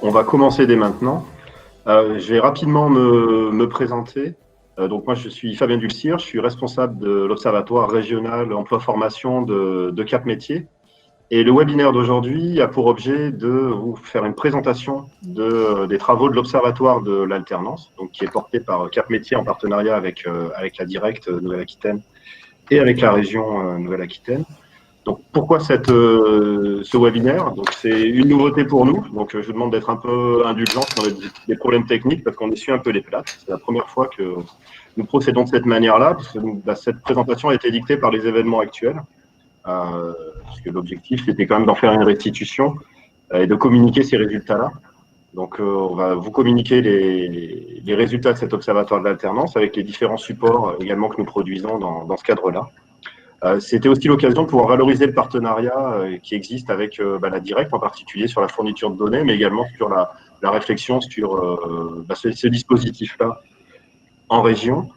On va commencer dès maintenant. Je vais rapidement me présenter. Donc moi, je suis Fabien Dulcir, je suis responsable de l'Observatoire régional emploi-formation de Cap Métiers. Et le webinaire d'aujourd'hui a pour objet de vous faire une présentation des travaux de l'Observatoire de l'alternance, donc qui est porté par Cap Métiers en partenariat avec la Directe Nouvelle-Aquitaine et avec la région Nouvelle-Aquitaine. Donc, pourquoi ce webinaire? Donc, c'est une nouveauté pour nous. Donc, je vous demande d'être un peu indulgent si on a des problèmes techniques parce qu'on essuie un peu les plates. C'est la première fois que nous procédons de cette manière-là, parce que cette présentation a été dictée par les événements actuels. Puisque l'objectif, c'était quand même d'en faire une restitution et de communiquer ces résultats-là. Donc, on va vous communiquer les résultats de cet observatoire de l'alternance avec les différents supports également que nous produisons dans ce cadre-là. C'était aussi l'occasion de pouvoir valoriser le partenariat qui existe avec la Directe, en particulier sur la fourniture de données, mais également sur la réflexion sur ce dispositif-là en région.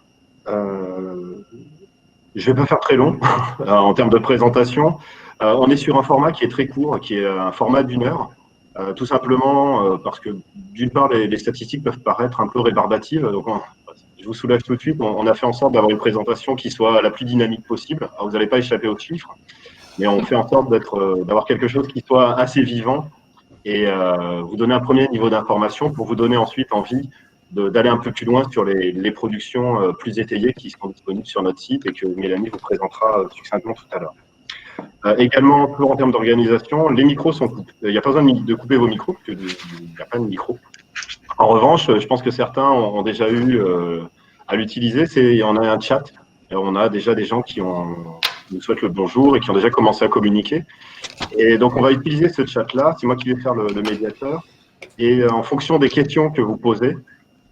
Je ne vais pas faire très long en termes de présentation. On est sur un format qui est très court, qui est un format d'1 heure, tout simplement parce que d'une part, les statistiques peuvent paraître un peu rébarbatives. Donc, je vous soulève tout de suite, on a fait en sorte d'avoir une présentation qui soit la plus dynamique possible. Alors, vous n'allez pas échapper aux chiffres, mais on fait en sorte d'avoir quelque chose qui soit assez vivant et vous donner un premier niveau d'information pour vous donner ensuite envie d'aller un peu plus loin sur les productions plus étayées qui sont disponibles sur notre site et que Mélanie vous présentera succinctement tout à l'heure. Également, toujours en termes d'organisation, les micros sont coupés. Il n'y a pas besoin de couper vos micros, parce qu'il n'y a pas de micro. En revanche, je pense que certains ont déjà eu à l'utiliser. On a un chat. Et on a déjà des gens qui nous souhaitent le bonjour et qui ont déjà commencé à communiquer. Et donc, on va utiliser ce chat-là. C'est moi qui vais faire le médiateur. Et en fonction des questions que vous posez,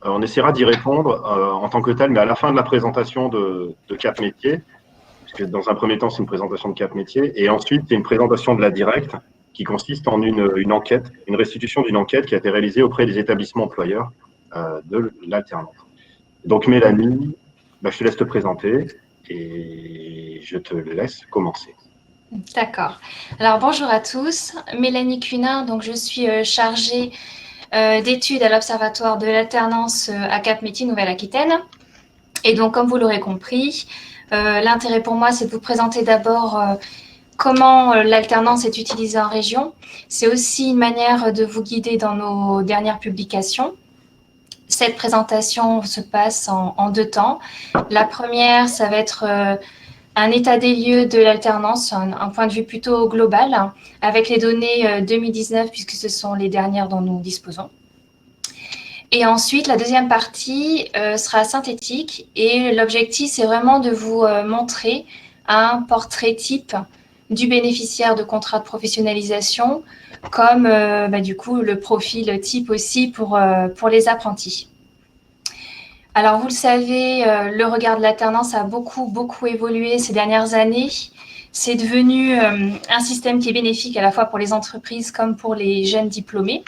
on essaiera d'y répondre en tant que tel, mais à la fin de la présentation de Cap Métiers, puisque dans un premier temps, c'est une présentation de Cap Métiers. Et ensuite, c'est une présentation de la Directe qui consiste en une enquête, une restitution d'une enquête qui a été réalisée auprès des établissements employeurs de l'alternance. Donc Mélanie, je te laisse te présenter et je te laisse commencer. D'accord. Alors bonjour à tous, Mélanie Cunin, donc je suis chargée d'études à l'Observatoire de l'alternance à Cap Métiers Nouvelle-Aquitaine. Et donc comme vous l'aurez compris, l'intérêt pour moi c'est de vous présenter d'abord comment l'alternance est utilisée en région. C'est aussi une manière de vous guider dans nos dernières publications. Cette présentation se passe en 2 temps. La première, ça va être un état des lieux de l'alternance, un point de vue plutôt global, avec les données 2019, puisque ce sont les dernières dont nous disposons. Et ensuite, la deuxième partie sera synthétique et l'objectif, c'est vraiment de vous montrer un portrait type du bénéficiaire de contrat de professionnalisation, comme du coup le profil type aussi pour les apprentis. Alors, vous le savez, le regard de l'alternance a beaucoup évolué ces dernières années. C'est devenu un système qui est bénéfique à la fois pour les entreprises comme pour les jeunes diplômés.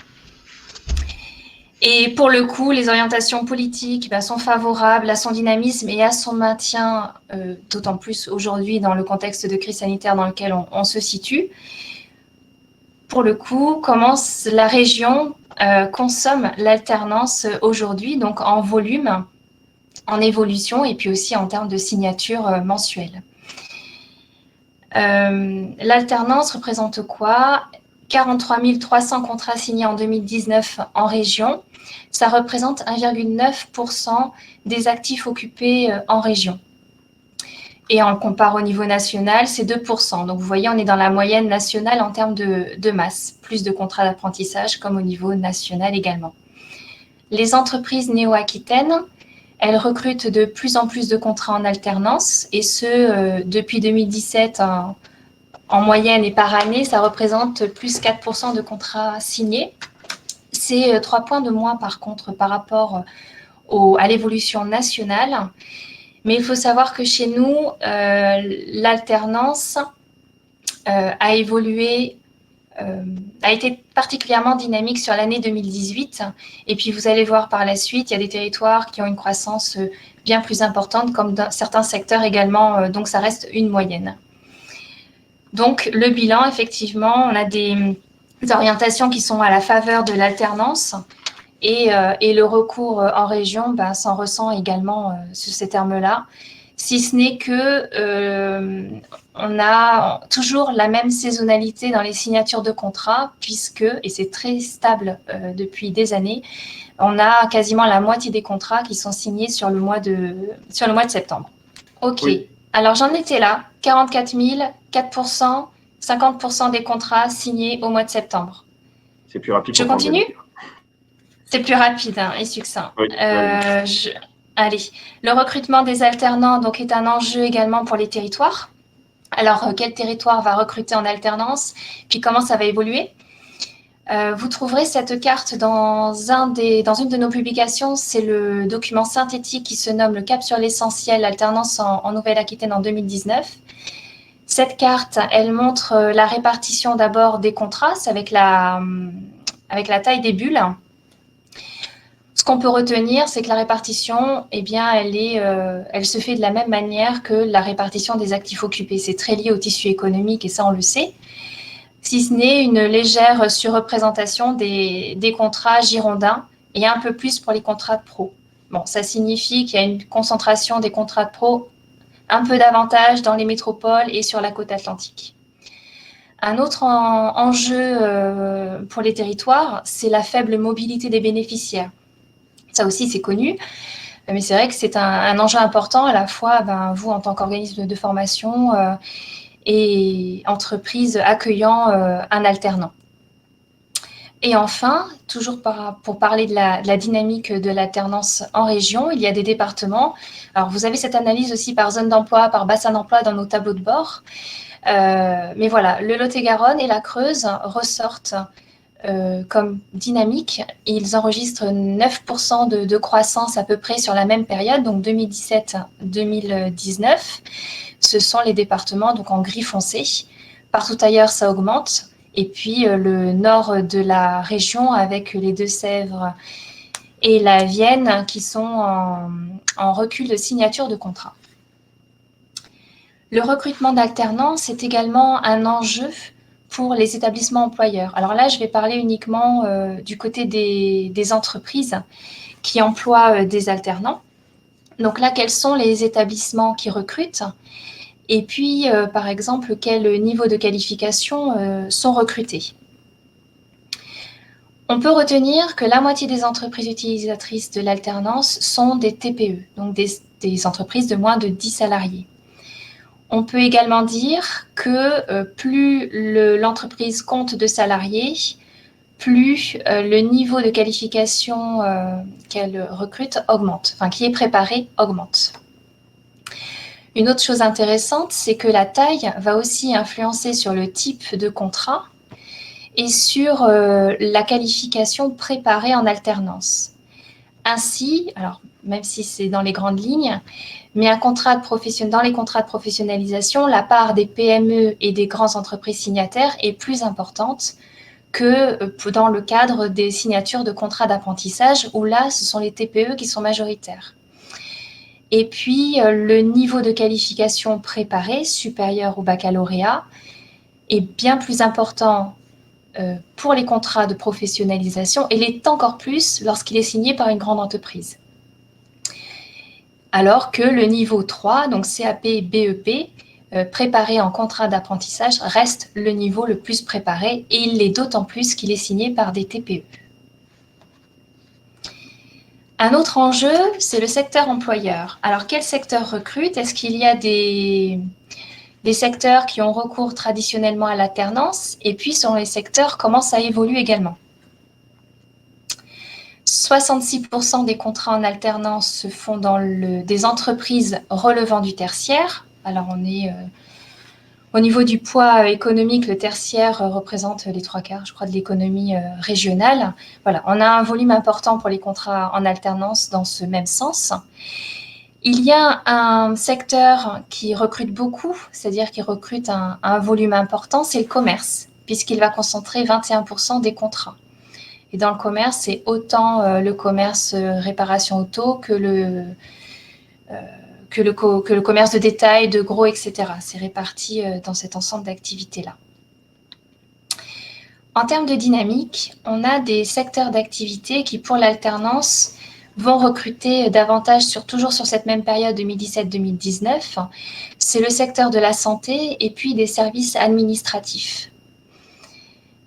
Et pour le coup, les orientations politiques sont favorables à son dynamisme et à son maintien, d'autant plus aujourd'hui dans le contexte de crise sanitaire dans lequel on se situe. Pour le coup, comment la région consomme l'alternance aujourd'hui, donc en volume, en évolution et puis aussi en termes de signature mensuelle. L'alternance représente quoi? 43 300 contrats signés en 2019 en région. Ça représente 1,9% des actifs occupés en région. Et on le compare au niveau national, c'est 2%. Donc vous voyez, on est dans la moyenne nationale en termes de masse. Plus de contrats d'apprentissage comme au niveau national également. Les entreprises néo-aquitaines, elles recrutent de plus en plus de contrats en alternance et ce, depuis 2017 en moyenne et par année, ça représente plus 4% de contrats signés. C'est 3 points de moins par contre par rapport à l'évolution nationale. Mais il faut savoir que chez nous, l'alternance a évolué, a été particulièrement dynamique sur l'année 2018. Et puis, vous allez voir par la suite, il y a des territoires qui ont une croissance bien plus importante, comme dans certains secteurs également. Donc, ça reste une moyenne. Donc, le bilan, effectivement, on a des orientations qui sont à la faveur de l'alternance. Et le recours en région s'en ressent également sur ces termes-là, si ce n'est que on a toujours la même saisonnalité dans les signatures de contrats, puisque, et c'est très stable depuis des années, on a quasiment la moitié des contrats qui sont signés sur le mois de septembre. Ok, Oui, alors j'en étais là, 44 000, 4%, 50% des contrats signés au mois de septembre. c'est plus rapide Je pour prendre des continue? notes. C'est plus rapide et succinct. Oui, allez-y. Allez, le recrutement des alternants donc, est un enjeu également pour les territoires. Alors, quel territoire va recruter en alternance? Puis comment ça va évoluer? Vous trouverez cette carte dans une de nos publications. C'est le document synthétique qui se nomme le Cap sur l'essentiel, alternance en Nouvelle-Aquitaine en 2019. Cette carte, elle montre la répartition d'abord des contrats avec la taille des bulles. Ce qu'on peut retenir, c'est que la répartition, eh bien, elle se fait de la même manière que la répartition des actifs occupés. C'est très lié au tissu économique et ça, on le sait. Si ce n'est une légère surreprésentation des contrats girondins et un peu plus pour les contrats de pro. Bon, ça signifie qu'il y a une concentration des contrats de pro un peu davantage dans les métropoles et sur la côte atlantique. Un autre enjeu pour les territoires, c'est la faible mobilité des bénéficiaires. Ça aussi, c'est connu, mais c'est vrai que c'est un enjeu important à la fois, vous, en tant qu'organisme de formation et entreprise accueillant un alternant. Et enfin, toujours pour parler de la dynamique de l'alternance en région, il y a des départements. Alors, vous avez cette analyse aussi par zone d'emploi, par bassin d'emploi dans nos tableaux de bord. Mais voilà, le Lot-et-Garonne et la Creuse ressortent comme dynamique. Ils enregistrent 9% de croissance à peu près sur la même période, donc 2017-2019. Ce sont les départements donc en gris foncé. Partout ailleurs, ça augmente. Et puis le nord de la région avec les Deux-Sèvres et la Vienne qui sont en recul de signature de contrat. Le recrutement d'alternance est également un enjeu pour les établissements employeurs. Alors là, je vais parler uniquement du côté des entreprises qui emploient des alternants. Donc là, quels sont les établissements qui recrutent? Et puis, par exemple, quel niveau de qualification sont recrutés? On peut retenir que la moitié des entreprises utilisatrices de l'alternance sont des TPE, donc des entreprises de moins de 10 salariés. On peut également dire que plus l'entreprise compte de salariés, plus le niveau de qualification qu'elle recrute augmente, enfin qui est préparé augmente. Une autre chose intéressante, c'est que la taille va aussi influencer sur le type de contrat et sur la qualification préparée en alternance. Ainsi, alors même si c'est dans les grandes lignes, mais dans les contrats de professionnalisation, la part des PME et des grandes entreprises signataires est plus importante que dans le cadre des signatures de contrats d'apprentissage, où là, ce sont les TPE qui sont majoritaires. Et puis, le niveau de qualification préparé, supérieur au baccalauréat, est bien plus important pour les contrats de professionnalisation et l'est encore plus lorsqu'il est signé par une grande entreprise. Alors que le niveau 3, donc CAP, BEP, préparé en contrat d'apprentissage, reste le niveau le plus préparé et il l'est d'autant plus qu'il est signé par des TPE. Un autre enjeu, c'est le secteur employeur. Alors, quel secteur recrute? Est-ce qu'il y a des secteurs qui ont recours traditionnellement à l'alternance? Et puis, selon les secteurs, comment ça évolue également? 66% des contrats en alternance se font dans des entreprises relevant du tertiaire. Alors, on est au niveau du poids économique, le tertiaire représente les 3/4, je crois, de l'économie régionale. Voilà, on a un volume important pour les contrats en alternance dans ce même sens. Il y a un secteur qui recrute beaucoup, c'est-à-dire qui recrute un volume important, c'est le commerce, puisqu'il va concentrer 21% des contrats. Et dans le commerce, c'est autant le commerce réparation auto que le commerce de détail, de gros, etc. C'est réparti dans cet ensemble d'activités-là. En termes de dynamique, on a des secteurs d'activité qui, pour l'alternance, vont recruter davantage toujours sur cette même période 2017-2019. C'est le secteur de la santé et puis des services administratifs.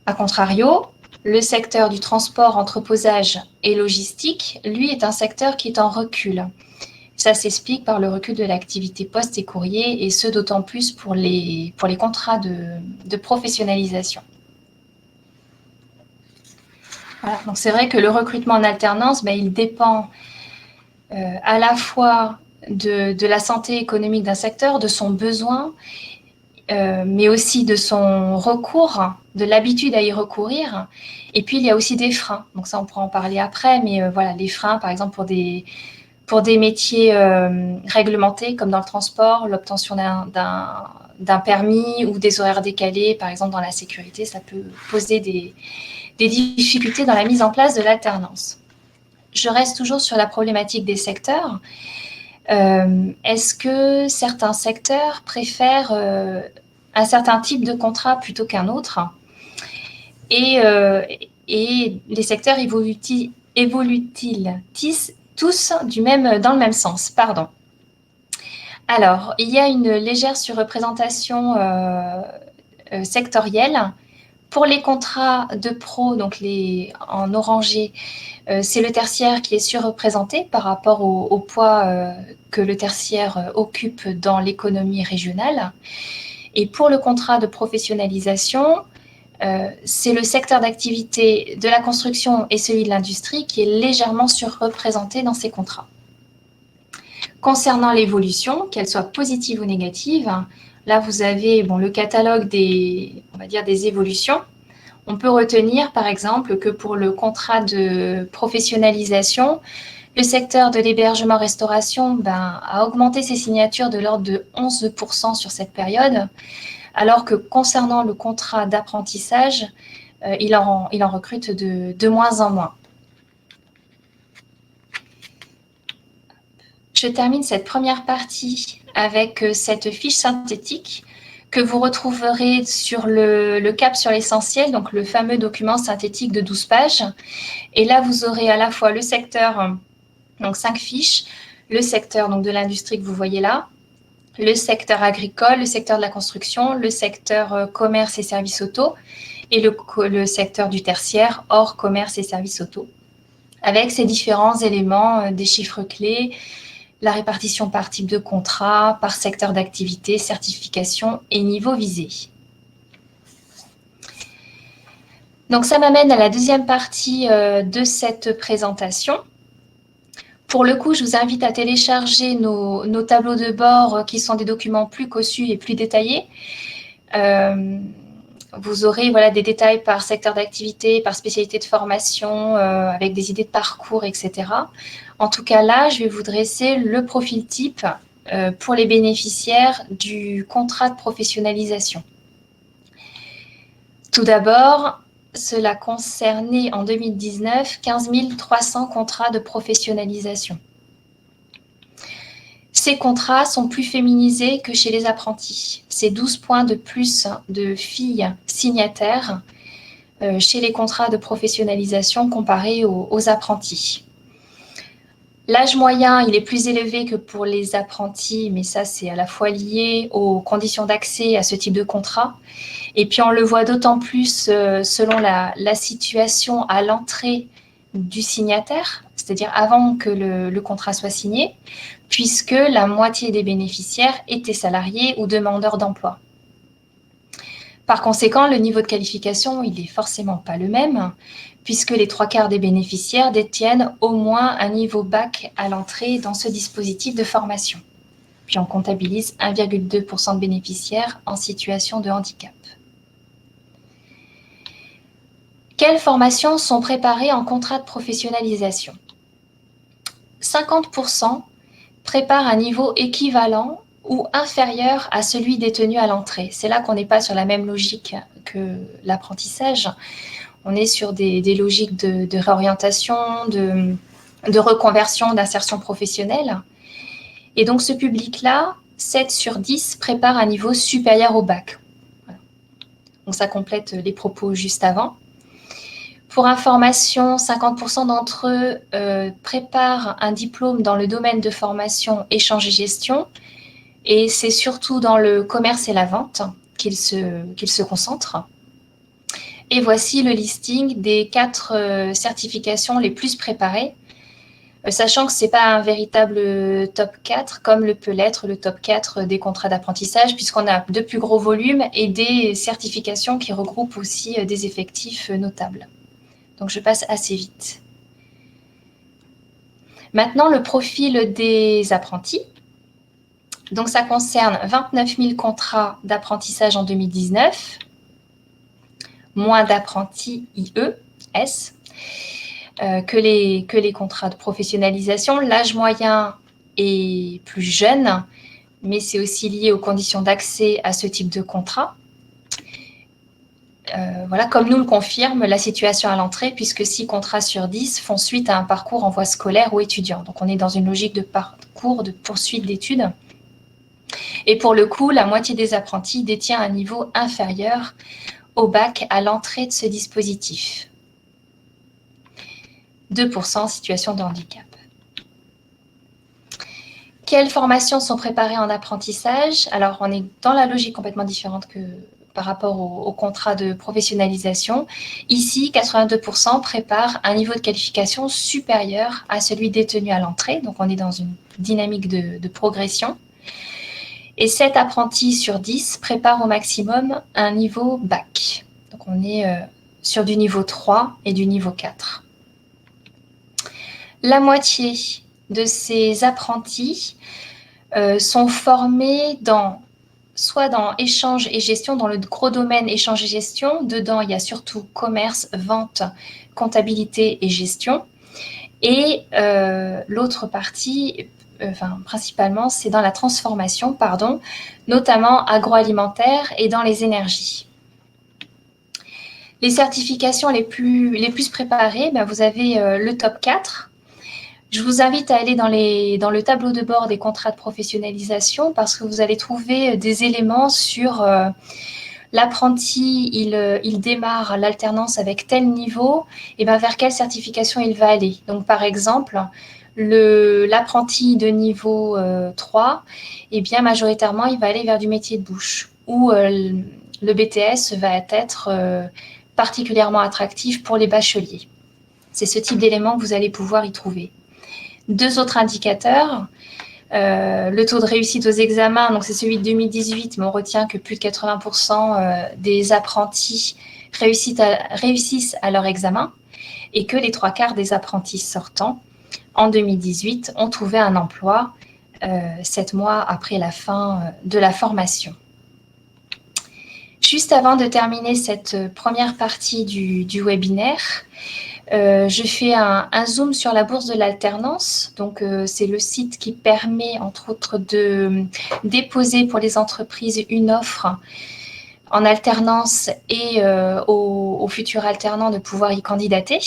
A contrario, le secteur du transport, entreposage et logistique, lui, est un secteur qui est en recul. Ça s'explique par le recul de l'activité poste et courrier, et ce d'autant plus pour les contrats de professionnalisation. Voilà, donc c'est vrai que le recrutement en alternance, il dépend à la fois de la santé économique d'un secteur, de son besoin, mais aussi de son recours, de l'habitude à y recourir. Et puis, il y a aussi des freins. Donc ça, on pourra en parler après, mais voilà, les freins, par exemple, pour des métiers réglementés, comme dans le transport, l'obtention d'un permis ou des horaires décalés, par exemple, dans la sécurité, ça peut poser des difficultés dans la mise en place de l'alternance. Je reste toujours sur la problématique des secteurs. Est-ce que certains secteurs préfèrent un certain type de contrat plutôt qu'un autre? Et les secteurs évoluent-ils tous dans le même sens? Pardon. Alors, il y a une légère surreprésentation sectorielle. Pour les contrats de pro, donc en orangé, c'est le tertiaire qui est surreprésenté par rapport au poids que le tertiaire occupe dans l'économie régionale. Et pour le contrat de professionnalisation, c'est le secteur d'activité de la construction et celui de l'industrie qui est légèrement surreprésenté dans ces contrats. Concernant l'évolution, qu'elle soit positive ou négative, là vous avez le catalogue des évolutions. On peut retenir par exemple que pour le contrat de professionnalisation, le secteur de l'hébergement-restauration a augmenté ses signatures de l'ordre de 11% sur cette période, alors que concernant le contrat d'apprentissage, il en recrute de moins en moins. Je termine cette première partie avec cette fiche synthétique que vous retrouverez sur le cap sur l'essentiel, donc le fameux document synthétique de 12 pages. Et là, vous aurez à la fois le secteur, donc 5 fiches, le secteur donc, de l'industrie que vous voyez là, le secteur agricole, le secteur de la construction, le secteur commerce et services auto, et le secteur du tertiaire, hors commerce et services auto, avec ces différents éléments, des chiffres clés, la répartition par type de contrat, par secteur d'activité, certification et niveau visé. Donc, ça m'amène à la deuxième partie de cette présentation. Pour le coup, je vous invite à télécharger nos tableaux de bord qui sont des documents plus cossus et plus détaillés. Vous aurez des détails par secteur d'activité, par spécialité de formation, avec des idées de parcours, etc. En tout cas, là, je vais vous dresser le profil type pour les bénéficiaires du contrat de professionnalisation. Tout d'abord, cela concernait en 2019 15 300 contrats de professionnalisation. Ces contrats sont plus féminisés que chez les apprentis. C'est 12 points de plus de filles signataires chez les contrats de professionnalisation comparés aux apprentis. L'âge moyen, il est plus élevé que pour les apprentis, mais ça, c'est à la fois lié aux conditions d'accès à ce type de contrat. Et puis, on le voit d'autant plus selon la situation à l'entrée du signataire, c'est-à-dire avant que le contrat soit signé, puisque la moitié des bénéficiaires étaient salariés ou demandeurs d'emploi. Par conséquent, le niveau de qualification, il n'est forcément pas le même, puisque les 3/4 des bénéficiaires détiennent au moins un niveau bac à l'entrée dans ce dispositif de formation. Puis on comptabilise 1,2% de bénéficiaires en situation de handicap. Quelles formations sont préparées en contrat de professionnalisation? 50% préparent un niveau équivalent ou inférieur à celui détenu à l'entrée. C'est là qu'on n'est pas sur la même logique que l'apprentissage. On est sur des logiques de réorientation, de reconversion, d'insertion professionnelle. Et donc, ce public-là, 7 sur 10 prépare un niveau supérieur au bac. Voilà. Donc, ça complète les propos juste avant. Pour information, 50% d'entre eux préparent un diplôme dans le domaine de formation, échange et gestion. Et c'est surtout dans le commerce et la vente qu'ils se concentrent. Et voici le listing des 4 certifications les plus préparées, sachant que ce n'est pas un véritable top 4, comme le peut l'être le top 4 des contrats d'apprentissage, puisqu'on a de plus gros volumes et des certifications qui regroupent aussi des effectifs notables. Donc, je passe assez vite. Maintenant, le profil des apprentis. Donc, ça concerne 29 000 contrats d'apprentissage en 2019, moins d'apprentis IES que les contrats de professionnalisation. L'âge moyen est plus jeune, mais c'est aussi lié aux conditions d'accès à ce type de contrat. Voilà, comme nous le confirme la situation à l'entrée, puisque 6 contrats sur 10 font suite à un parcours en voie scolaire ou étudiant. Donc, on est dans une logique de parcours, de poursuite d'études. Et pour le coup, la moitié des apprentis détient un niveau inférieur au bac à l'entrée de ce dispositif. 2% en situation de handicap. Quelles formations sont préparées en apprentissage? Alors, on est dans la logique complètement différente que par rapport au contrat de professionnalisation. Ici, 82% préparent un niveau de qualification supérieur à celui détenu à l'entrée. Donc, on est dans une dynamique de progression. Et 7 apprentis sur 10 préparent au maximum un niveau bac. Donc, on est sur du niveau 3 et du niveau 4. La moitié de ces apprentis sont formés soit dans échange et gestion, dans le gros domaine échange et gestion. Dedans, il y a surtout commerce, vente, comptabilité et gestion. Et l'autre partie, principalement, c'est dans la transformation, notamment agroalimentaire et dans les énergies. Les certifications les plus préparées, vous avez le top 4. Je vous invite à aller dans le tableau de bord des contrats de professionnalisation parce que vous allez trouver des éléments sur l'apprenti, il démarre l'alternance avec tel niveau, et vers quelle certification il va aller. Donc, par exemple, l'apprenti de niveau 3, majoritairement, il va aller vers du métier de bouche, où le BTS va être particulièrement attractif pour les bacheliers. C'est ce type d'éléments que vous allez pouvoir y trouver. 2 autres indicateurs, le taux de réussite aux examens, donc c'est celui de 2018, mais on retient que plus de 80% des apprentis réussissent à leur examen et que les 3/4 des apprentis sortants en 2018 ont trouvé un emploi 7 mois après la fin de la formation. Juste avant de terminer cette première partie du webinaire, je fais un zoom sur la bourse de l'alternance. Donc, c'est le site qui permet, entre autres, de déposer pour les entreprises une offre en alternance et aux futurs alternants de pouvoir y candidater.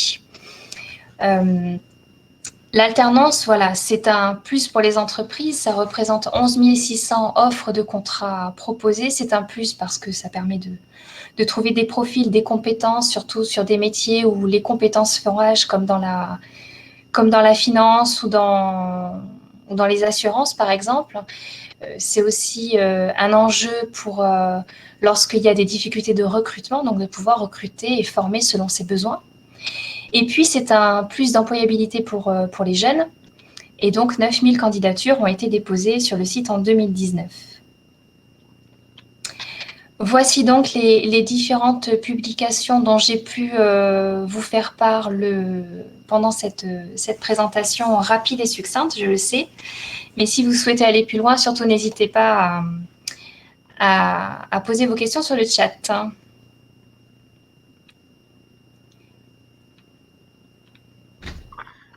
L'alternance, voilà, c'est un plus pour les entreprises. Ça représente 11 600 offres de contrats proposées. C'est un plus parce que ça permet de trouver des profils, des compétences, surtout sur des métiers où les compétences font rage, comme dans la finance ou dans les assurances, par exemple. C'est aussi un enjeu pour lorsqu'il y a des difficultés de recrutement, donc de pouvoir recruter et former selon ses besoins. Et puis, c'est un plus d'employabilité pour les jeunes. Et donc, 9 000 candidatures ont été déposées sur le site en 2019. Voici donc les différentes publications dont j'ai pu vous faire part pendant cette présentation rapide et succincte, je le sais. Mais si vous souhaitez aller plus loin, surtout n'hésitez pas à poser vos questions sur le chat.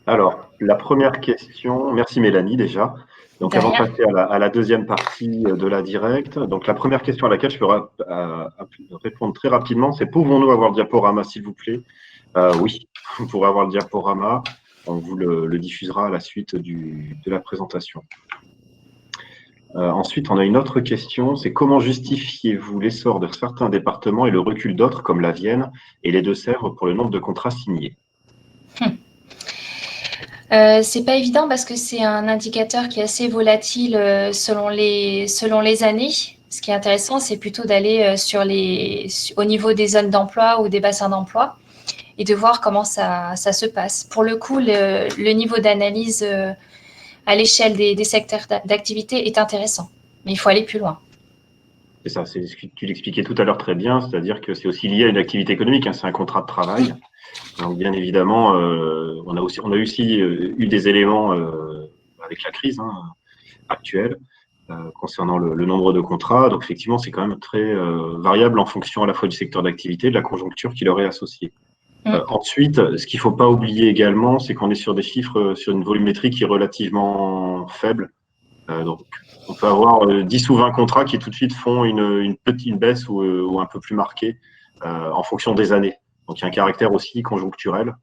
Alors, la première question, merci Mélanie déjà. Donc, avant de passer à la deuxième partie de la directe, donc la première question à laquelle je peux répondre très rapidement, c'est pouvons-nous avoir le diaporama, s'il vous plaît? Oui, vous pourrez avoir le diaporama. On vous le diffusera à la suite de la présentation. Ensuite, on a une autre question, c'est comment justifiez-vous l'essor de certains départements et le recul d'autres, comme la Vienne et les Deux-Sèvres, pour le nombre de contrats signés? C'est pas évident parce que c'est un indicateur qui est assez volatile selon les années. Ce qui est intéressant, c'est plutôt d'aller au niveau des zones d'emploi ou des bassins d'emploi et de voir comment ça se passe. Pour le coup, le niveau d'analyse à l'échelle des secteurs d'activité est intéressant, mais il faut aller plus loin. C'est ça, c'est ce que tu l'expliquais tout à l'heure très bien, c'est-à-dire que c'est aussi lié à une activité économique, hein, c'est un contrat de travail. Donc bien évidemment, on a aussi eu des éléments avec la crise actuelle concernant le nombre de contrats. Donc effectivement, c'est quand même très variable en fonction à la fois du secteur d'activité, de la conjoncture qui leur est associée. Ensuite, ce qu'il ne faut pas oublier également, c'est qu'on est sur des chiffres, sur une volumétrie qui est relativement faible. Donc, on peut avoir 10 ou 20 contrats qui tout de suite font une petite baisse ou un peu plus marquée en fonction des années. Donc, il y a un caractère aussi conjoncturel.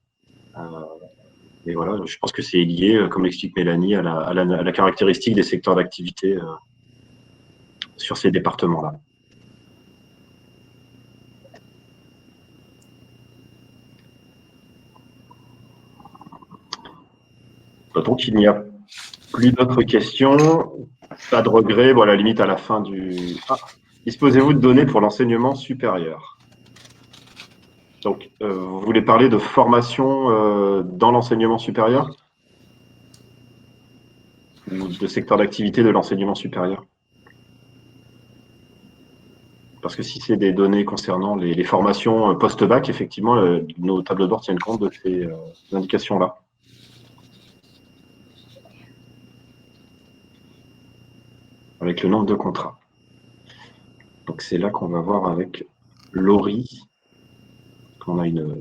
Et voilà, je pense que c'est lié, comme l'explique Mélanie, à la caractéristique des secteurs d'activité sur ces départements-là. Donc, il n'y a plus d'autres questions. Pas de regret. Bon, à la limite, à la fin du... disposez-vous de données pour l'enseignement supérieur? Donc, vous voulez parler de formation dans l'enseignement supérieur? Ou de secteur d'activité de l'enseignement supérieur? Parce que si c'est des données concernant les formations post-bac, effectivement, nos tables de bord tiennent compte de ces indications-là. Avec le nombre de contrats. Donc, c'est là qu'on va voir avec Laurie. On a une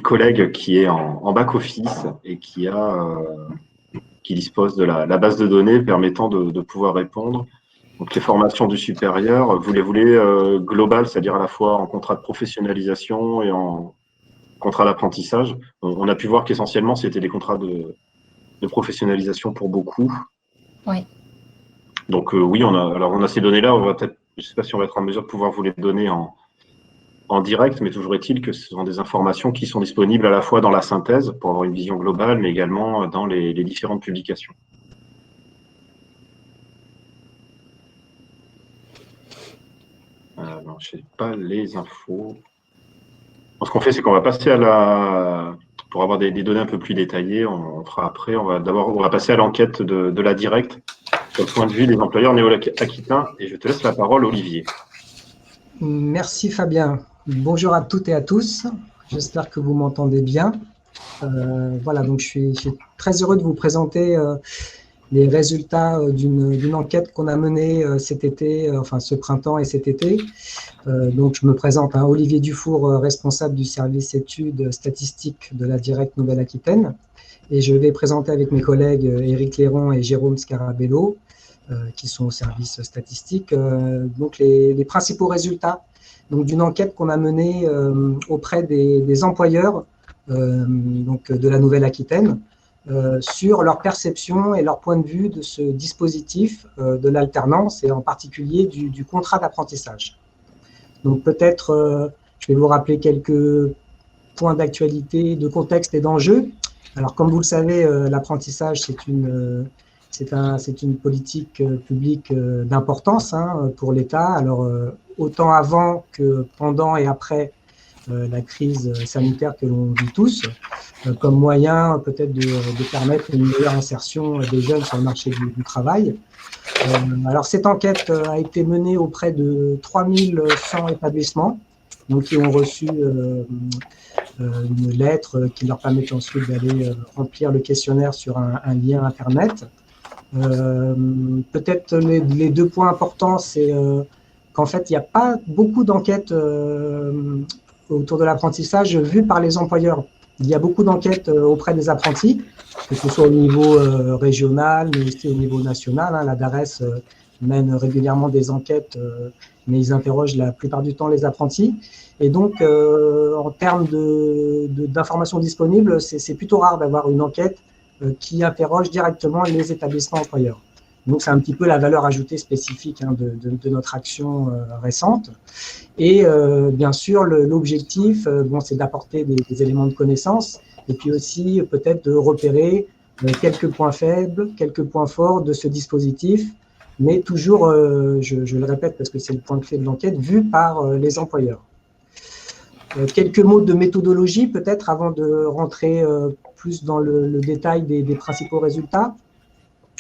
collègue qui est en back-office et qui dispose de la base de données permettant de pouvoir répondre. Donc, les formations du supérieur, vous les voulez globales, c'est-à-dire à la fois en contrat de professionnalisation et en contrat d'apprentissage. On a pu voir qu'essentiellement, c'était des contrats de professionnalisation pour beaucoup. Oui. Donc, oui, on a ces données-là. On va peut-être, je ne sais pas si on va être en mesure de pouvoir vous les donner en direct, mais toujours est-il que ce sont des informations qui sont disponibles à la fois dans la synthèse pour avoir une vision globale, mais également dans les différentes publications. Non, je n'ai pas les infos. Ce qu'on fait, c'est qu'on va passer pour avoir des données un peu plus détaillées, on fera après. On va passer à l'enquête de la directe sur le point de vue des employeurs néo-aquitains. Et je te laisse la parole, Olivier. Merci Fabien. Bonjour à toutes et à tous. J'espère que vous m'entendez bien. Voilà, donc je suis très heureux de vous présenter les résultats d'une enquête qu'on a menée cet été, enfin ce printemps et cet été. Donc je me présente, Olivier Dufour, responsable du service études statistiques de la Directe Nouvelle-Aquitaine. Et je vais présenter avec mes collègues Éric Léron et Jérôme Scarabello, qui sont au service statistique, donc les principaux résultats d'une enquête qu'on a menée auprès des employeurs donc de la Nouvelle-Aquitaine sur leur perception et leur point de vue de ce dispositif de l'alternance et en particulier du contrat d'apprentissage. Donc peut-être, je vais vous rappeler quelques points d'actualité, de contexte et d'enjeux. Alors comme vous le savez, l'apprentissage, c'est une politique publique d'importance pour l'État. Alors, autant avant que pendant et après la crise sanitaire que l'on vit tous, comme moyen peut-être de permettre une meilleure insertion des jeunes sur le marché du travail. Alors, cette enquête a été menée auprès de 3100 établissements donc, qui ont reçu une lettre qui leur permet ensuite d'aller remplir le questionnaire sur un lien Internet. Peut-être les deux points importants, c'est qu'en fait, il n'y a pas beaucoup d'enquêtes autour de l'apprentissage vues par les employeurs. Il y a beaucoup d'enquêtes auprès des apprentis, que ce soit au niveau régional, mais aussi au niveau national. La DARES mène régulièrement des enquêtes, mais ils interrogent la plupart du temps les apprentis. Et donc, en termes d'informations disponibles, c'est plutôt rare d'avoir une enquête qui interrogent directement les établissements employeurs. Donc, c'est un petit peu la valeur ajoutée spécifique de notre action récente. Et bien sûr, l'objectif, c'est d'apporter des éléments de connaissance et puis aussi peut-être de repérer quelques points faibles, quelques points forts de ce dispositif, mais toujours, je le répète parce que c'est le point clé de l'enquête, vu par les employeurs. Quelques mots de méthodologie peut-être avant de rentrer plus dans le détail des principaux résultats.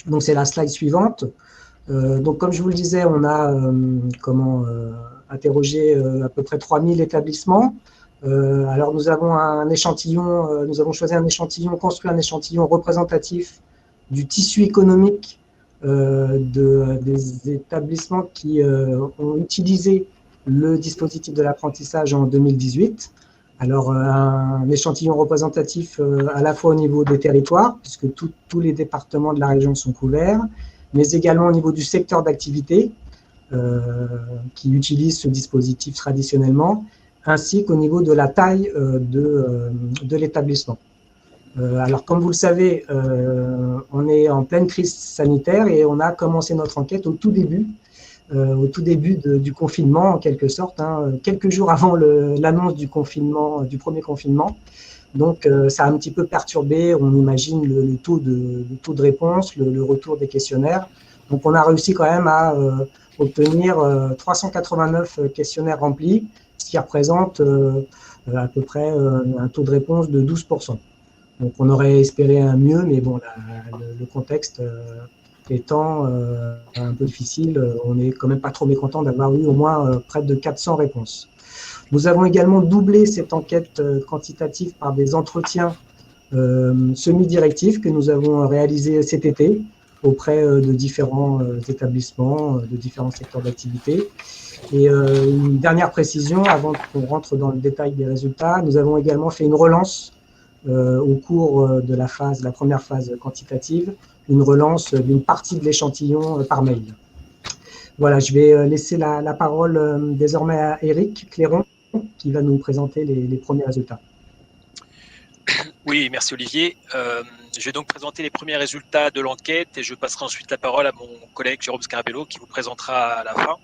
Donc, c'est la slide suivante. Donc, comme je vous le disais, on a interrogé à peu près 3000 établissements. Alors, nous avons un échantillon, nous avons choisi un échantillon, construit un échantillon représentatif du tissu économique des établissements qui ont utilisé le dispositif de l'apprentissage en 2018. Alors, un échantillon représentatif à la fois au niveau des territoires, puisque tous les départements de la région sont couverts, mais également au niveau du secteur d'activité qui utilise ce dispositif traditionnellement, ainsi qu'au niveau de la taille de l'établissement. Alors, comme vous le savez, on est en pleine crise sanitaire et on a commencé notre enquête au tout début du confinement, en quelque sorte, quelques jours avant l'annonce du premier confinement. Donc, ça a un petit peu perturbé, on imagine, le taux de réponse, le retour des questionnaires. Donc, on a réussi quand même à obtenir 389 questionnaires remplis, ce qui représente à peu près un taux de réponse de 12%. Donc, on aurait espéré un mieux, mais bon, le contexte étant un peu difficile, on n'est quand même pas trop mécontent d'avoir eu au moins près de 400 réponses. Nous avons également doublé cette enquête quantitative par des entretiens semi-directifs que nous avons réalisés cet été auprès de différents établissements, de différents secteurs d'activité. Et une dernière précision, avant qu'on rentre dans le détail des résultats, nous avons également fait une relance au cours de la première phase quantitative, une relance d'une partie de l'échantillon par mail. Voilà, je vais laisser la parole désormais à Éric Clairon, qui va nous présenter les premiers résultats. Oui, merci Olivier. Je vais donc présenter les premiers résultats de l'enquête et je passerai ensuite la parole à mon collègue Jérôme Scarabello qui vous présentera à la fin.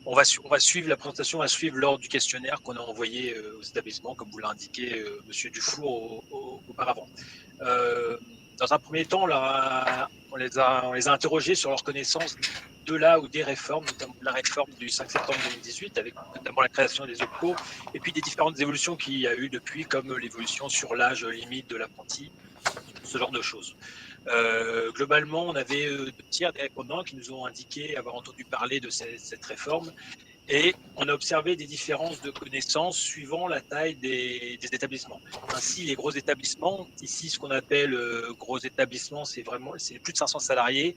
On va suivre la présentation, va suivre l'ordre du questionnaire qu'on a envoyé aux établissements, comme vous l'a indiqué Monsieur Dufour auparavant. Dans un premier temps, on les a interrogés sur leur connaissance de la ou des réformes, notamment la réforme du 5 septembre 2018, avec notamment la création des OPCO, et puis des différentes évolutions qu'il y a eu depuis, comme l'évolution sur l'âge limite de l'apprenti, ce genre de choses. Globalement, on avait 2 tiers des répondants qui nous ont indiqué avoir entendu parler de cette réforme et on a observé des différences de connaissances suivant la taille des établissements. Ainsi, les gros établissements, ici ce qu'on appelle gros établissements, c'est plus de 500 salariés.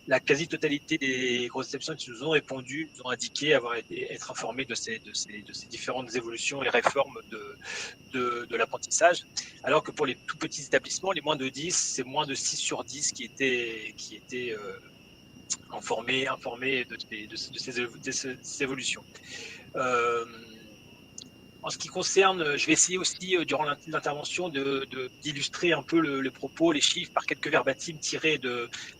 La quasi-totalité des gros établissements qui nous ont répondu nous ont indiqué être informés de ces différentes évolutions et réformes de l'apprentissage, alors que pour les tout petits établissements, les moins de 10, c'est moins de 6 sur 10 qui étaient informés de ces évolutions. En ce qui concerne, je vais essayer aussi, durant l'intervention, d'illustrer un peu le propos, les chiffres, par quelques verbatims tirés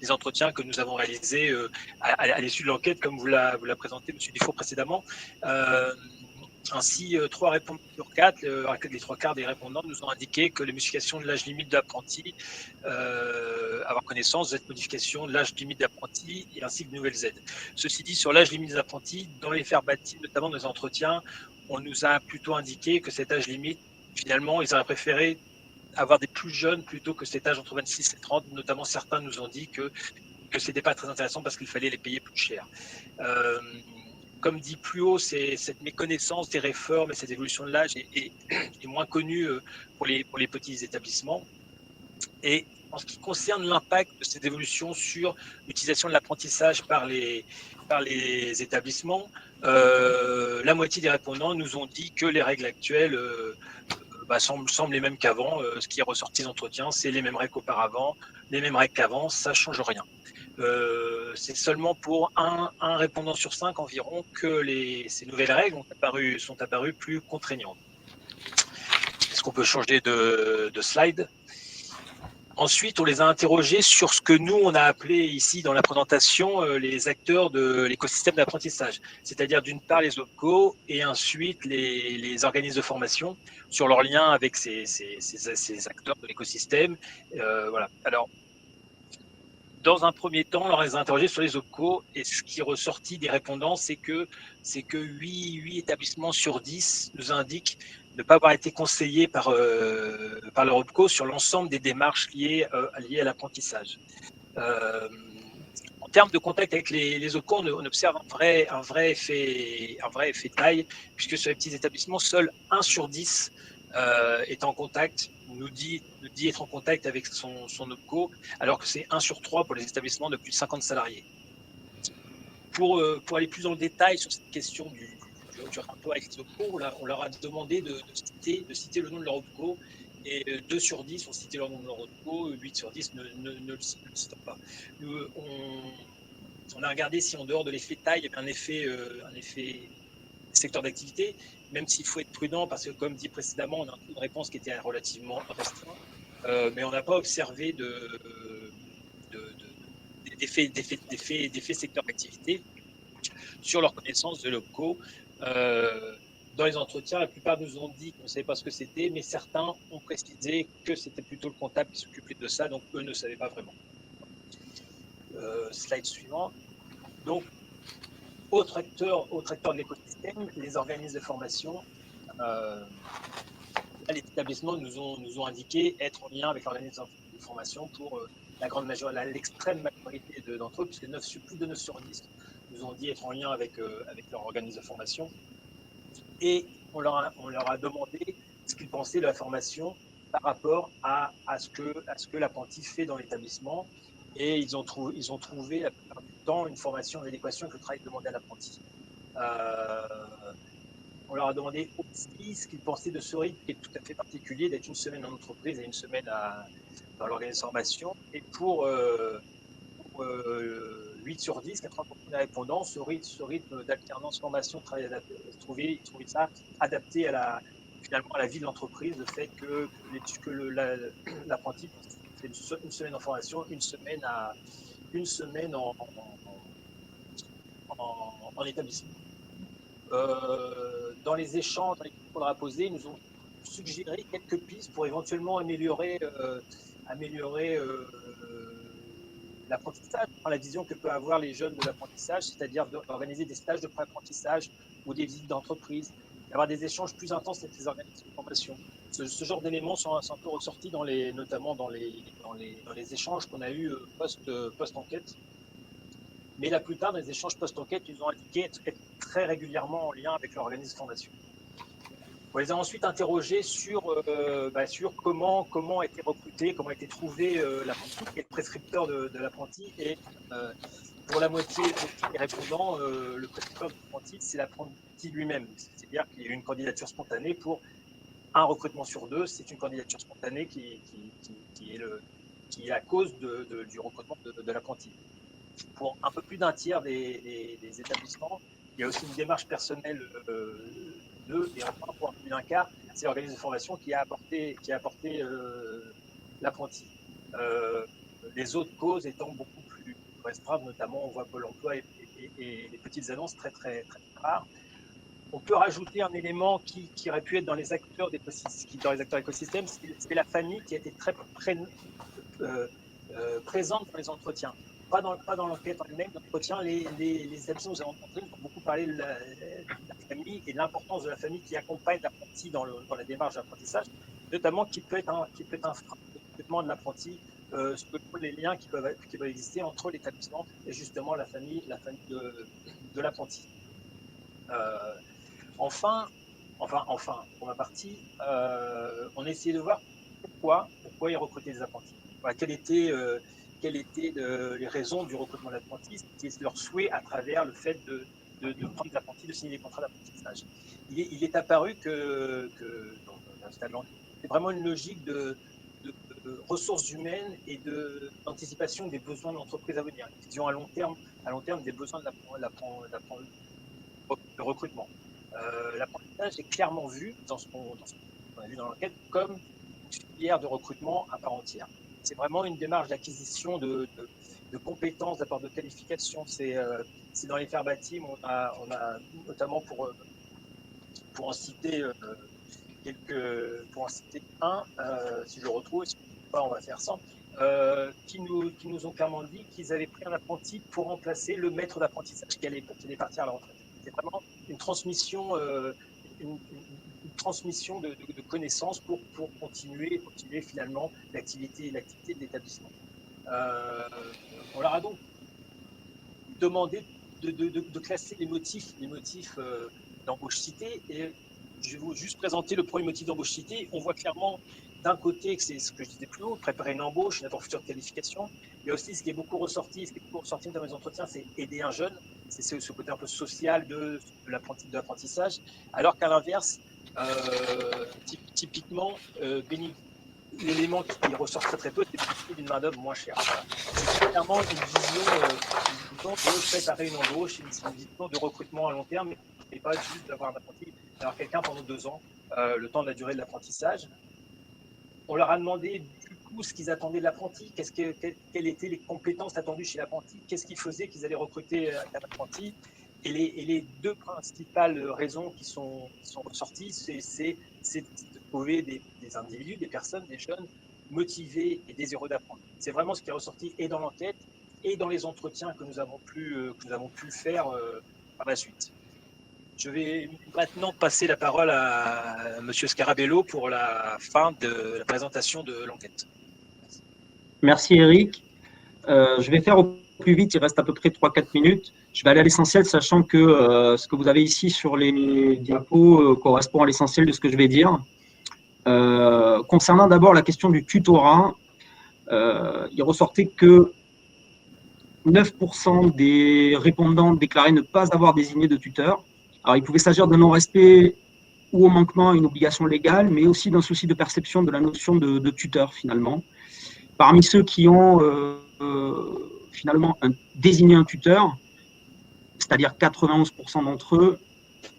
des entretiens que nous avons réalisés à l'issue de l'enquête, comme vous l'a présenté M. Dufour précédemment. Ainsi, 3 répondants sur 4, les 3/4 des répondants nous ont indiqué que les modifications de l'âge limite d'apprenti, avoir connaissance de cette modification de l'âge limite d'apprenti et ainsi que de nouvelles aides. Ceci dit, sur l'âge limite d'apprenti, dans les verbatims, notamment dans les entretiens, on nous a plutôt indiqué que cet âge limite, finalement, ils auraient préféré avoir des plus jeunes plutôt que cet âge entre 26 et 30. Notamment, certains nous ont dit que ce n'était pas très intéressant parce qu'il fallait les payer plus cher. Comme dit plus haut, cette méconnaissance des réformes et cette évolution de l'âge est moins connue pour les petits établissements. Et en ce qui concerne l'impact de cette évolution sur l'utilisation de l'apprentissage par les établissements, la moitié des répondants nous ont dit que les règles actuelles semblent les mêmes qu'avant. Ce qui est ressorti d'entretien, c'est les mêmes règles qu'auparavant, les mêmes règles qu'avant, ça ne change rien. C'est seulement pour un répondant sur 5 environ que ces nouvelles règles sont apparues plus contraignantes. Est-ce qu'on peut changer de slide ? Ensuite, on les a interrogés sur ce que nous, on a appelé ici dans la présentation les acteurs de l'écosystème d'apprentissage, c'est-à-dire d'une part les OPCO et ensuite les organismes de formation sur leur lien avec ces acteurs de l'écosystème. Voilà. Alors, dans un premier temps, on les a interrogés sur les OPCO et ce qui est ressorti des répondants, c'est que 8 établissements sur 10 nous indiquent ne pas avoir été conseillés par leur OPCO sur l'ensemble des démarches liées à l'apprentissage. En termes de contact avec les OPCO, on observe un vrai effet taille, puisque sur les petits établissements, seul 1 sur 10 est en contact, nous dit être en contact avec son OPCO, alors que c'est 1 sur 3 pour les établissements de plus de 50 salariés. Pour aller plus dans le détail sur cette question du rapport avec les OPCO, on leur a demandé de citer le nom de leur OPCO, et 2 sur 10 ont cité leur nom de leur OPCO, 8 sur 10 ne le citent pas. On a regardé si en dehors de l'effet taille, il y avait un effet secteur d'activité, même s'il faut être prudent parce que, comme dit précédemment, on a un taux de réponse qui était relativement restreint, mais on n'a pas observé d'effet secteur d'activité sur leur connaissance de l'OPCO. Dans les entretiens, la plupart nous ont dit qu'on ne savait pas ce que c'était, mais certains ont précisé que c'était plutôt le comptable qui s'occupait de ça, donc eux ne savaient pas vraiment. Slide suivant. Donc, autre acteur de l'écosystème, les organismes de formation. Les établissements nous ont indiqué être en lien avec l'organisme de formation pour l'extrême majorité d'entre eux, puisque plus de 9 sur 10 nous ont dit être en lien avec leur organisme de formation. Et on leur a demandé ce qu'ils pensaient de la formation par rapport à ce que l'apprenti fait dans l'établissement. Et ils ont trouvé la plupart du temps une formation en adéquation avec le travail demandé à l'apprenti. On leur a demandé aussi ce qu'ils pensaient de ce rythme qui est tout à fait particulier d'être une semaine en entreprise et une semaine dans l'organisme de formation. Et pour 8 sur 10, 80% des répondants, ce rythme d'alternance formation-travail adapté, ils trouvaient ça adapté finalement à la vie de l'entreprise, le fait que l'apprenti fait une semaine en formation, une semaine en établissement. Dans les échanges qu'on leur a posés, ils nous ont suggéré quelques pistes pour éventuellement améliorer l'apprentissage, la vision que peuvent avoir les jeunes de l'apprentissage, c'est-à-dire d'organiser des stages de pré-apprentissage ou des visites d'entreprise, d'avoir des échanges plus intenses avec les organismes de formation. Ce genre d'éléments sont un peu ressortis notamment dans les échanges qu'on a eus post-enquête. Mais la plupart des échanges post-enquête, ils ont indiqué être très régulièrement en lien avec l'organisme de formation. On les a ensuite interrogés sur comment a été recruté, comment a été trouvé l'apprenti, quel est le prescripteur de l'apprenti. Et pour la moitié des répondants, le prescripteur de l'apprenti, c'est l'apprenti lui-même. C'est-à-dire qu'il y a eu une candidature spontanée pour un recrutement sur 2. C'est une candidature spontanée qui est la cause du recrutement de l'apprenti. Pour un peu plus d'un tiers des établissements, il y a aussi une démarche personnelle et enfin pour un peu plus d'un quart, c'est l'organisme de formation qui a apporté l'apprenti. Les autres causes étant beaucoup plus restreintes, notamment on voit Pôle emploi et les petites annonces très très très rares. On peut rajouter un élément qui aurait pu être dans les acteurs écosystèmes, c'est la famille qui a été très présente dans les entretiens. Pas dans l'enquête en elle-même, l'entretien, les établissements que nous avons rencontrés nous ont beaucoup parlé de la famille et de l'importance de la famille qui accompagne l'apprenti dans la démarche d'apprentissage, notamment qui peut être un frein au recrutement de l'apprenti, les liens qui peuvent exister entre l'établissement et justement la famille de l'apprenti. Enfin, pour ma partie, on a essayé de voir pourquoi ils recrutaient des apprentis. Voilà, quelles étaient les raisons du recrutement d'apprentis, c'est leur souhait à travers le fait de prendre des apprentis, de signer des contrats d'apprentissage. Il est apparu que c'est vraiment une logique de ressources humaines et d'anticipation des besoins de l'entreprise à venir, une vision à long terme des besoins de recrutement. L'apprentissage est clairement vu dans ce qu'on a vu dans l'enquête comme une filière de recrutement à part entière. c'est vraiment une démarche d'acquisition de compétences, d'apport de qualification. C'est dans les Ferbatimes, on a notamment pour en citer un, si je le retrouve, si pas, on va faire ça, qui nous ont clairement dit qu'ils avaient pris un apprenti pour remplacer le maître d'apprentissage qui est parti à la retraite. C'est vraiment une transmission, une transmission de connaissances pour continuer finalement l'activité de l'établissement. On leur a donc demandé de classer les motifs d'embauche cités, et je vais vous juste présenter le premier motif d'embauche cité. On voit clairement d'un côté que c'est ce que je disais plus haut, préparer une embauche, une future qualification. Il y a aussi ce qui est beaucoup ressorti dans les entretiens, c'est aider un jeune. C'est ce côté un peu social de l'apprentissage. Alors qu'à l'inverse, typiquement, l'élément qui ressort très peu, c'est bénéficier d'une main-d'œuvre moins chère. Voilà. C'est clairement une vision de préparer une embauche, une vision de recrutement à long terme, et pas juste d'avoir un apprenti, d'avoir quelqu'un pendant 2 ans, le temps de la durée de l'apprentissage. On leur a demandé du coup ce qu'ils attendaient de l'apprenti, quelles étaient les compétences attendues chez l'apprenti, qu'est-ce qui faisait qu'ils allaient recruter un apprenti. Et les 2 principales raisons qui sont ressorties, c'est de trouver des individus, des personnes, des jeunes motivés et désireux d'apprendre. C'est vraiment ce qui est ressorti et dans l'enquête et dans les entretiens que nous avons pu faire par la suite. Je vais maintenant passer la parole à M. Scarabello pour la fin de la présentation de l'enquête. Merci Eric. Je vais faire au plus vite, il reste à peu près 3-4 minutes. Je vais aller à l'essentiel, sachant que ce que vous avez ici sur les diapos correspond à l'essentiel de ce que je vais dire. Concernant d'abord la question du tutorat, il ressortait que 9% des répondants déclaraient ne pas avoir désigné de tuteur. Alors, il pouvait s'agir d'un non-respect ou au manquement à une obligation légale, mais aussi d'un souci de perception de la notion de tuteur, finalement. Parmi ceux qui ont finalement désigné un tuteur, c'est-à-dire 91% d'entre eux,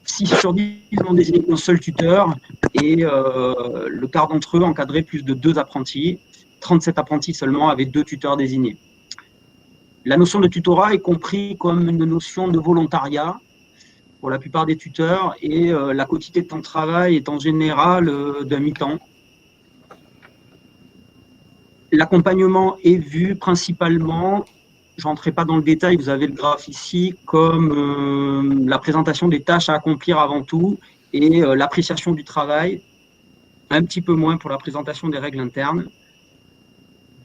6 sur 10 ont désigné un seul tuteur, et le quart d'entre eux encadraient plus de 2 apprentis. 37 apprentis seulement avaient 2 tuteurs désignés. La notion de tutorat est comprise comme une notion de volontariat pour la plupart des tuteurs, et la quotité de temps de travail est en général d'un mi-temps. L'accompagnement est vu principalement, je n'entrerai pas dans le détail, vous avez le graphe ici, comme la présentation des tâches à accomplir avant tout, et l'appréciation du travail, un petit peu moins pour la présentation des règles internes.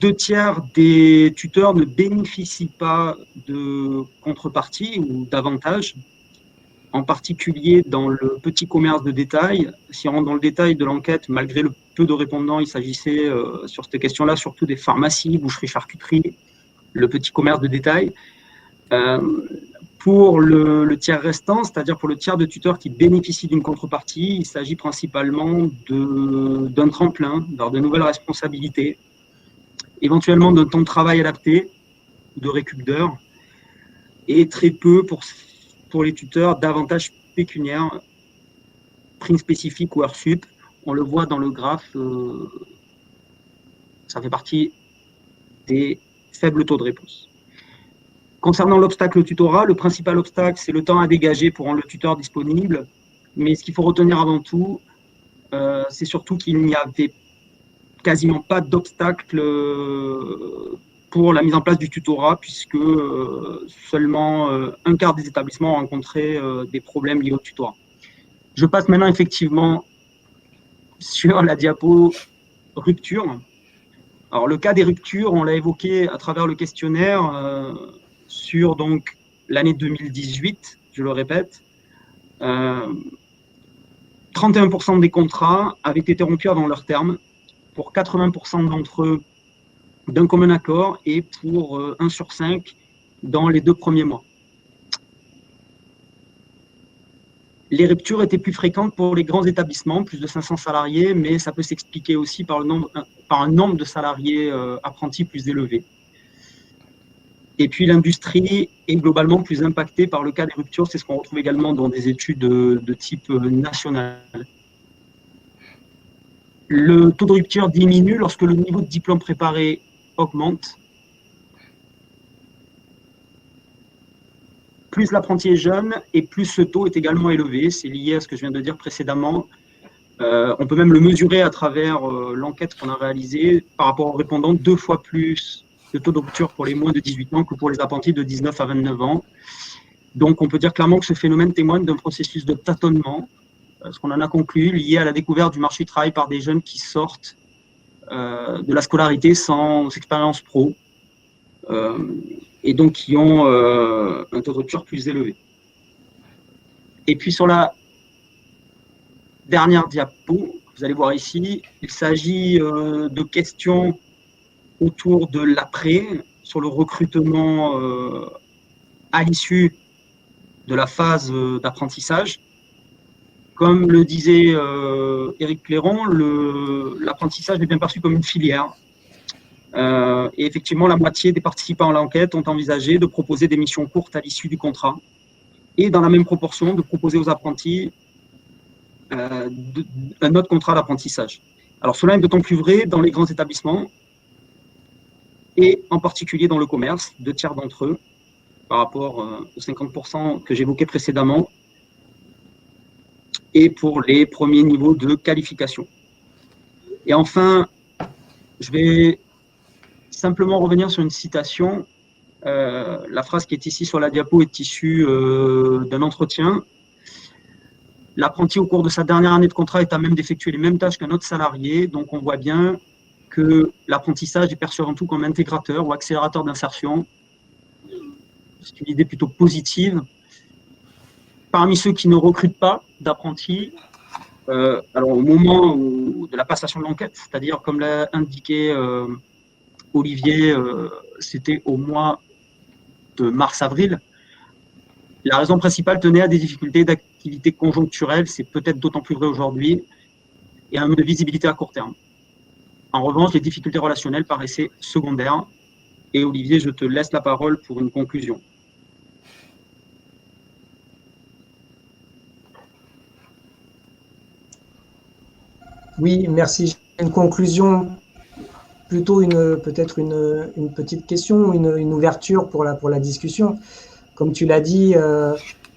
2/3 des tuteurs ne bénéficient pas de contrepartie ou d'avantages, en particulier dans le petit commerce de détail. Si on rentre dans le détail de l'enquête, malgré le peu de répondants, il s'agissait sur cette question-là surtout des pharmacies, boucheries, charcuteries, le petit commerce de détail. Pour le tiers restant, c'est-à-dire pour le tiers de tuteurs qui bénéficient d'une contrepartie, il s'agit principalement d'un tremplin vers de nouvelles responsabilités, éventuellement d'un temps de travail adapté, de récup d'heures, et très peu pour les tuteurs d'avantages pécuniaires, primes spécifiques ou heures sup. On le voit dans le graphe, ça fait partie des faibles taux de réponse. Concernant l'obstacle au tutorat, le principal obstacle, c'est le temps à dégager pour rendre le tuteur disponible. Mais ce qu'il faut retenir avant tout, c'est surtout qu'il n'y avait quasiment pas d'obstacle pour la mise en place du tutorat, puisque seulement un quart des établissements ont rencontré des problèmes liés au tutorat. Je passe maintenant effectivement sur la diapo rupture. Alors le cas des ruptures, on l'a évoqué à travers le questionnaire sur donc l'année 2018, je le répète. 31% des contrats avaient été rompus avant leur terme, pour 80% d'entre eux d'un commun accord, et pour 1 sur 5 dans les 2 premiers mois. Les ruptures étaient plus fréquentes pour les grands établissements, plus de 500 salariés, mais ça peut s'expliquer aussi par un nombre de salariés apprentis plus élevé. Et puis l'industrie est globalement plus impactée par le cas des ruptures, c'est ce qu'on retrouve également dans des études de type national. Le taux de rupture diminue lorsque le niveau de diplôme préparé augmente, plus l'apprenti est jeune et plus ce taux est également élevé. C'est lié à ce que je viens de dire précédemment. On peut même le mesurer à travers l'enquête qu'on a réalisée par rapport aux répondants, 2 fois plus de taux de rupture pour les moins de 18 ans que pour les apprentis de 19 à 29 ans. Donc on peut dire clairement que ce phénomène témoigne d'un processus de tâtonnement, ce qu'on en a conclu, lié à la découverte du marché du travail par des jeunes qui sortent de la scolarité sans expérience pro et donc qui ont un taux de rupture plus élevé. Et puis sur la dernière diapo, vous allez voir ici, il s'agit de questions autour de l'après, sur le recrutement à l'issue de la phase d'apprentissage. Comme le disait Éric Clairon, l'apprentissage est bien perçu comme une filière. Et effectivement, la moitié des participants à l'enquête ont envisagé de proposer des missions courtes à l'issue du contrat et dans la même proportion de proposer aux apprentis un autre contrat d'apprentissage. Alors cela est d'autant plus vrai dans les grands établissements et en particulier dans le commerce, 2 tiers d'entre eux, par rapport aux 50% que j'évoquais précédemment, et pour les premiers niveaux de qualification. Et enfin, je vais simplement revenir sur une citation. La phrase qui est ici sur la diapo est issue d'un entretien. L'apprenti, au cours de sa dernière année de contrat, est à même d'effectuer les mêmes tâches qu'un autre salarié. Donc, on voit bien que l'apprentissage est perçu avant tout comme intégrateur ou accélérateur d'insertion. C'est une idée plutôt positive. Parmi ceux qui ne recrutent pas d'apprentis, alors au moment de la passation de l'enquête, c'est-à-dire comme l'a indiqué Olivier, c'était au mois de mars-avril, la raison principale tenait à des difficultés d'activité conjoncturelle, c'est peut-être d'autant plus vrai aujourd'hui, et à un manque de visibilité à court terme. En revanche, les difficultés relationnelles paraissaient secondaires. Et Olivier, je te laisse la parole pour une conclusion. Oui, merci. Une conclusion, plutôt peut-être une petite question, une ouverture pour la discussion. Comme tu l'as dit,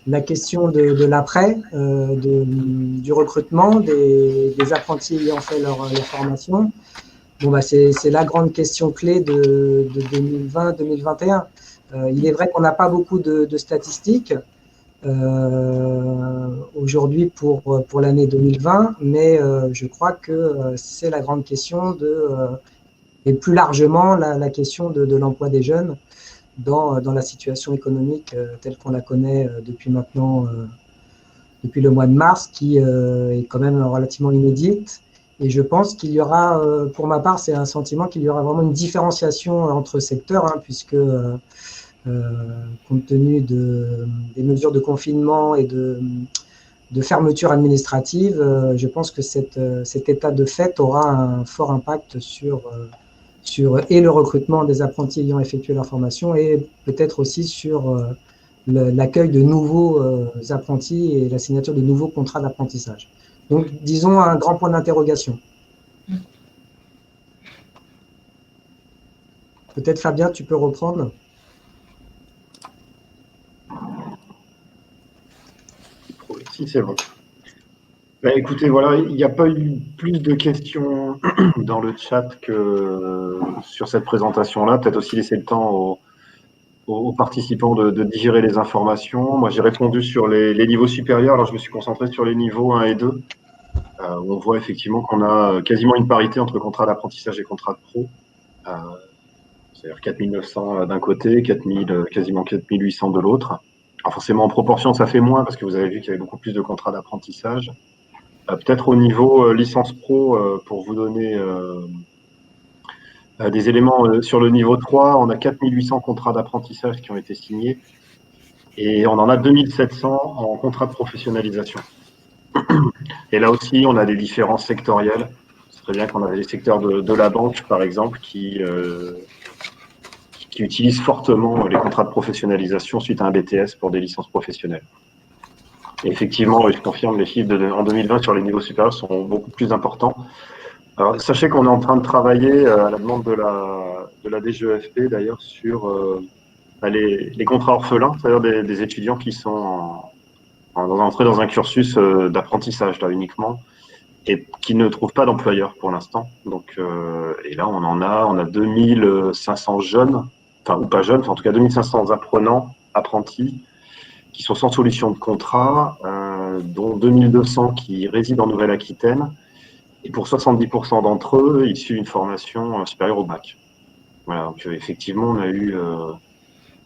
la question de l'après, du recrutement, des apprentis ayant fait leur formation, bon, bah, c'est la grande question clé de 2020-2021. Il est vrai qu'on n'a pas beaucoup de statistiques aujourd'hui pour l'année 2020, mais je crois que c'est la grande question et plus largement la question de l'emploi des jeunes dans la situation économique telle qu'on la connaît depuis maintenant, depuis le mois de mars, qui est quand même relativement inédite. Et je pense qu'il y aura, pour ma part, c'est un sentiment qu'il y aura vraiment une différenciation entre secteurs, hein, puisque compte tenu des mesures de confinement et de fermeture administrative, je pense que cet état de fait aura un fort impact sur et le recrutement des apprentis ayant effectué leur formation et peut-être aussi sur l'accueil de nouveaux apprentis et la signature de nouveaux contrats d'apprentissage. Donc, disons, un grand point d'interrogation. Peut-être, Fabien, tu peux reprendre. Si, c'est bon. Bah, écoutez, voilà, il n'y a pas eu plus de questions dans le chat que sur cette présentation-là. Peut-être aussi laisser le temps aux participants de digérer les informations. Moi, j'ai répondu sur les niveaux supérieurs. Alors, je me suis concentré sur les niveaux 1 et 2, où on voit effectivement qu'on a quasiment une parité entre contrat d'apprentissage et contrat de pro. C'est-à-dire 4900 d'un côté, quasiment 4800 de l'autre. Alors forcément, en proportion, ça fait moins parce que vous avez vu qu'il y avait beaucoup plus de contrats d'apprentissage. Peut-être au niveau licence pro, pour vous donner des éléments sur le niveau 3, on a 4800 contrats d'apprentissage qui ont été signés et on en a 2700 en contrat de professionnalisation. Et là aussi, on a des différences sectorielles. C'est très bien qu'on avait les secteurs de la banque, par exemple, qui utilisent fortement les contrats de professionnalisation suite à un BTS pour des licences professionnelles. Et effectivement, je confirme, les chiffres en 2020 sur les niveaux supérieurs sont beaucoup plus importants. Alors, sachez qu'on est en train de travailler à la demande de la DGEFP d'ailleurs sur les contrats orphelins, c'est-à-dire des étudiants qui sont entrés dans un cursus d'apprentissage là uniquement et qui ne trouvent pas d'employeur pour l'instant. Donc, et là, on a 2500 jeunes, enfin ou pas jeunes, enfin, en tout cas 2500 apprenants, apprentis, qui sont sans solution de contrat, dont 2200 qui résident en Nouvelle-Aquitaine. Et pour 70% d'entre eux, issus d'une formation supérieure au bac. Voilà, donc effectivement,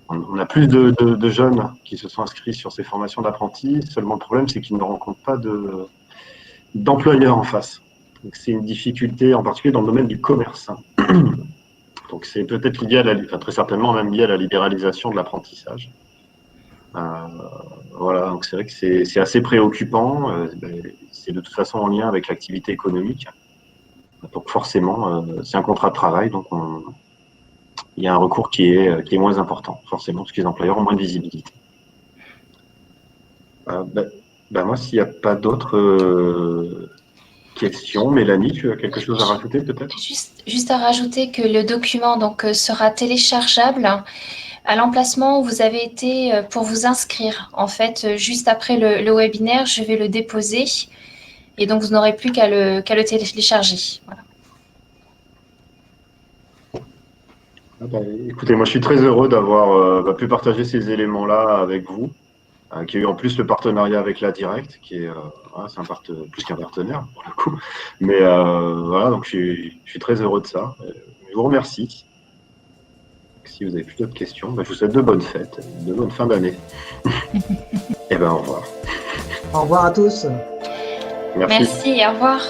on a plus de jeunes qui se sont inscrits sur ces formations d'apprentis. Seulement, le problème, c'est qu'ils ne rencontrent pas d'employeurs en face. Donc, c'est une difficulté, en particulier dans le domaine du commerce. Donc, c'est peut-être lié très certainement même lié à la libéralisation de l'apprentissage. Voilà, donc c'est vrai que c'est assez préoccupant. C'est de toute façon en lien avec l'activité économique. Donc forcément, c'est un contrat de travail, donc il y a un recours qui est moins important, forcément, parce que les employeurs ont moins de visibilité. Moi, s'il n'y a pas d'autres questions, Mélanie, tu as quelque chose à rajouter peut-être? Juste à rajouter que le document donc, sera téléchargeable à l'emplacement où vous avez été pour vous inscrire. En fait, juste après le webinaire, je vais le déposer et donc vous n'aurez plus qu'à le télécharger. Voilà. Écoutez, moi je suis très heureux d'avoir pu partager ces éléments-là avec vous, qui a eu en plus le partenariat avec la Direct, qui est c'est plus qu'un partenaire pour le coup. Mais voilà, donc je suis très heureux de ça. Je vous remercie. Si vous avez plus d'autres questions, je vous souhaite de bonnes fêtes, de bonnes fins d'année. Et au revoir. Au revoir à tous. Merci. Merci, au revoir.